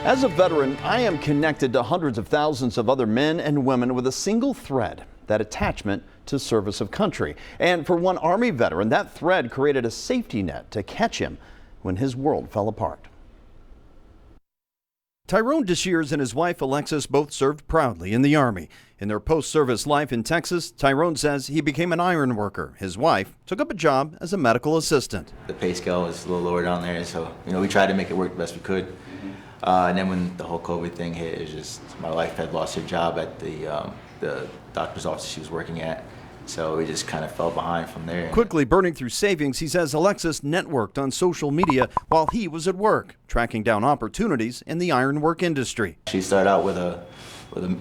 As a veteran, I am connected to hundreds of thousands of other men and women with a single thread, that attachment to service of country. And for one Army veteran, that thread created a safety net to catch him when his world fell apart. Tyrone Desheers and his wife Alexis both served proudly in the Army. In their post-service life in Texas, Tyrone says he became an iron worker. His wife took up a job as a medical assistant. The pay scale was a little lower down there, so we tried to make it work the best we could. And then when the whole COVID thing hit, it was just, my wife had lost her job at the doctor's office she was working at. So we just kind of fell behind from there. Quickly burning through savings, he says Alexis networked on social media while he was at work, tracking down opportunities in the ironwork industry. She started out with a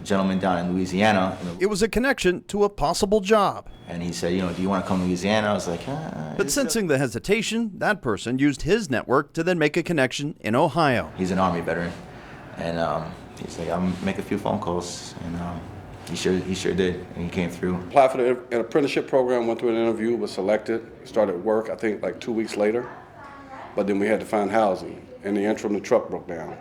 gentleman down in Louisiana. It was a connection to a possible job. And he said, do you want to come to Louisiana? I was like, But sensing the hesitation, that person used his network to then make a connection in Ohio. He's an Army veteran. And he's like, I'll make a few phone calls. And he sure did, and he came through. Applied for an apprenticeship program, went through an interview, was selected, started work, I think like 2 weeks later. But then we had to find housing. In the interim, the truck broke down.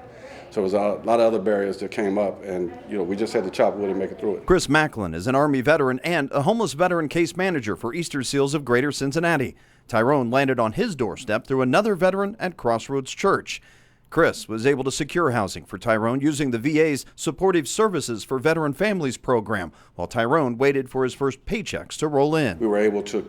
So there was a lot of other barriers that came up, and we just had to chop wood and make it through it. Chris Macklin is an Army veteran and a homeless veteran case manager for Easter Seals of Greater Cincinnati. Tyrone landed on his doorstep through another veteran at Crossroads Church. Chris was able to secure housing for Tyrone using the VA's Supportive Services for Veteran Families program, while Tyrone waited for his first paychecks to roll in. We were able to,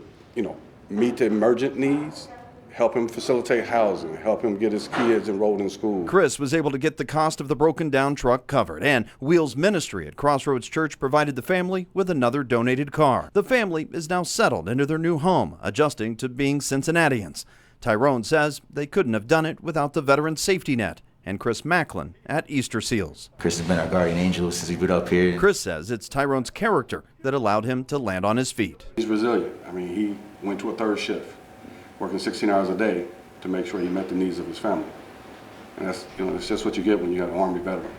meet the emergent needs, help him facilitate housing, help him get his kids enrolled in school. Chris was able to get the cost of the broken down truck covered, and Wheels Ministry at Crossroads Church provided the family with another donated car. The family is now settled into their new home, adjusting to being Cincinnatians. Tyrone says they couldn't have done it without the veteran safety net and Chris Macklin at Easter Seals. Chris has been our guardian angel since we got up here. Chris says it's Tyrone's character that allowed him to land on his feet. He's resilient. He went to a third shift, working 16 hours a day to make sure he met the needs of his family. And that's, it's just what you get when you have an Army veteran.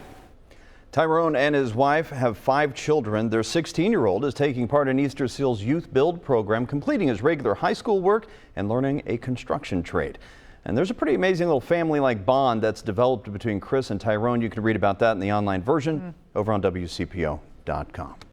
Tyrone and his wife have 5 children. Their 16-year-old is taking part in Easter Seals Youth Build program, completing his regular high school work and learning a construction trade. And there's a pretty amazing little family-like bond that's developed between Chris and Tyrone. You can read about that in the online version over on WCPO.com.